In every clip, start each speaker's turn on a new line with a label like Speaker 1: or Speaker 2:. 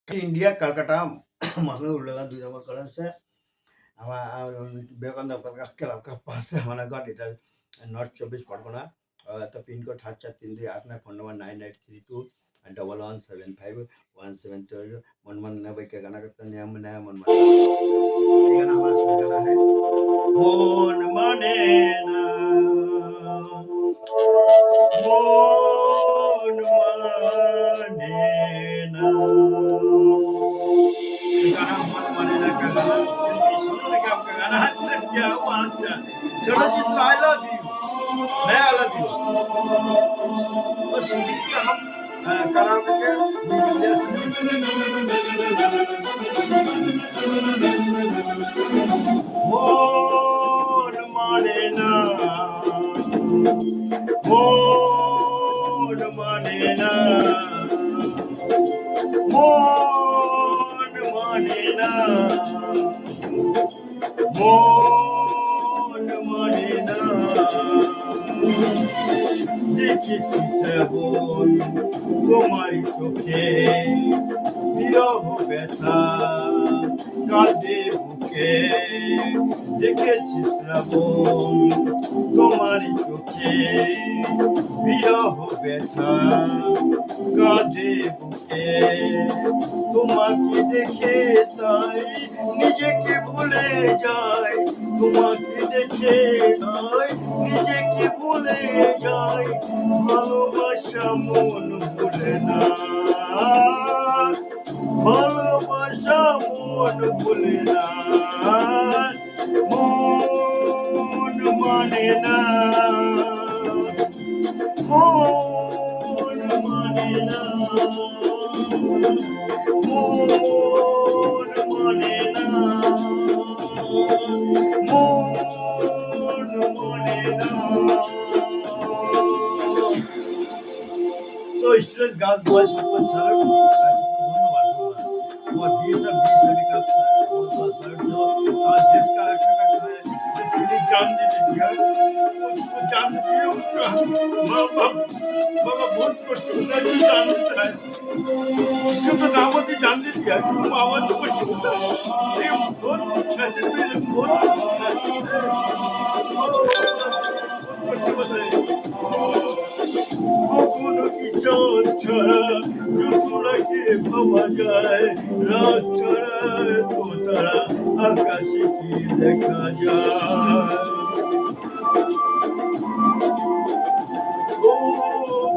Speaker 1: India Calcutta masuk ulangan 2 nomor kelas ama Vivekananda club পাশে আমার ঘর এটা নর্থ 24 পরগনা তো পিনকোড 743289 ফোন নম্বর 9832117517 मनमन न भाई क्या गाना करता नियम नया मनमन ये गाना हमारा सुन गाना है मन मने ना मन मने ना ये गाना मन मने ना का गाना सुनने का आपका गाना है क्या हुआ अच्छा चलो जी आई लव यू मैं आई लव यू और सिंगिंग का हम कराओगे मोन माने ना मोन माने ना मोन माने ना मोन माने ना দেখেছি শ্রাবণ তোমারই চোখে বিরহ ব্যথা কাঁদে বুকে দেখেছি শ্রাবণ তোমারই চোখে বিরহ ব্যথা কাঁদে বুকে তোমাকে দেখে তাই নিজেকে ভুলে যাই তোমাকে দেখে তাই নিজেকে ভুলে যাই ভালোবাসা মন ভুলে না ভালোবাসা মন ভুলে না মন মানে না মন মানে না মন মানে না মন মানে না तो स्टूडेंट गर्ल्स बॉयज सबको सैल्यूट धन्यवाद और ये सब सभी का बहुत बहुत सैल्यूट जो आज देश का रक्षा करता है जिसकी जान दे दी है उसको जान दिए उसका माँ बाप बाबा बहुत कष्ट होता है जान देता है उसको तो नामती जान दे दिया माँ बाप को कष्ट होता है ये बहुत कष्ट में बहुत कष्ट होता है কখনো কি চাঁদ ছাড়া জোছনাকে ভাবা যায় রাত ছাড়া তো তারা আকাশে কি দেখা যায়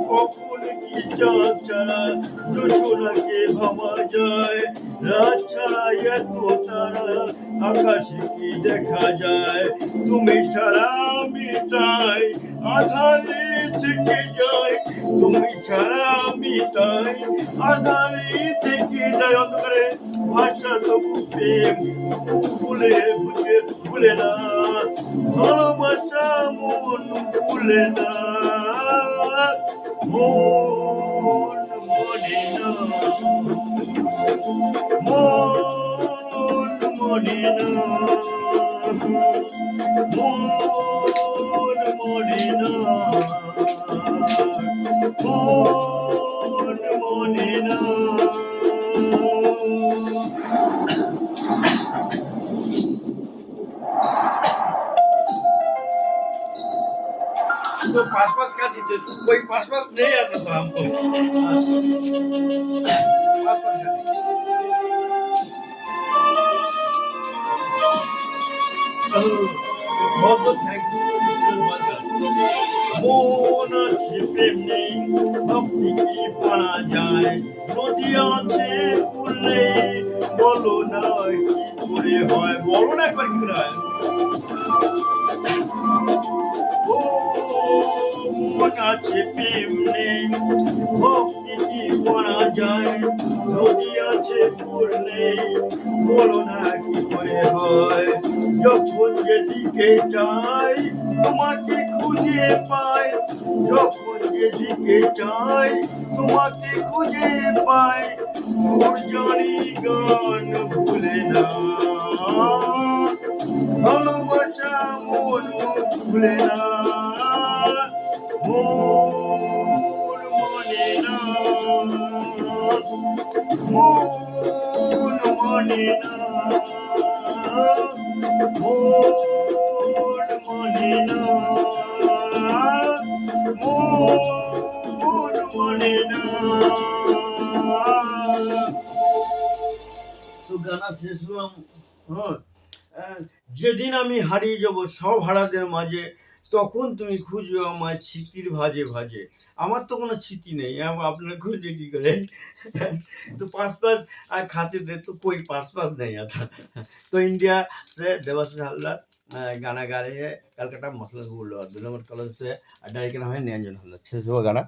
Speaker 1: কখন কি চাঁদ ছাড়া জোছনাকে ভাবা যায় রাত ছাড়া এত তারা আকাশে কি দেখা যায় তুমি ছাড়া আমি তাই আধারে থেকে যাই তুমি ছাড়া আমি তাই আধারে থেকে যাই অন্ধকারে ভাষা তবু প্রেম ভুলে বুঝে ভুলে না ভালোবাসা মন ভুলে না মন মনে না মন মনে না মন মনে না মন মনে না तो पास पास क्या दीजिए कोई पास पास नहीं आता था हमको बहुत बहुत थैंक यू মন আছে প্রেম নেই ভক্তি কি পারা যায় নদী আছে বললে বলো না কি করে হয় বলো না একবার কি করে হয় মন আছে প্রেম নেই ভক্তি কি পারা যায় নদী আছে বললে বলো না কি করে হয় যখন যেদিকে যাই তোমাকে খুঁজে পাই যখন যেদিকে যাই তোমাকে খুঁজে পাই তোর জানি গান ভুলে না ভালোবাসা মন ভুলে না মন মনে না মন না মন মানে না মন মানে না। তো গানা শেষ হলাম। হ্যাঁ, যেদিন আমি হারিয়ে যাব সব হারাদের মাঝে, তখন তুমি খুঁজবে আমায় স্মৃতির ভাজে ভাজে। আমার তো কোনো স্মৃতি নেই, আপনারা খুঁজে কি করে? तो पास पास खाते थे तो कोई पास पास नहीं आता। तो इंडिया से देवाशीष हालदार गाना गा रहे हैं कलकत्ता मसला बोल रहा 2 नंबर कॉलेज से डायरेक्ट नाम है निरंजन हालदार। शेष हुआ गाना।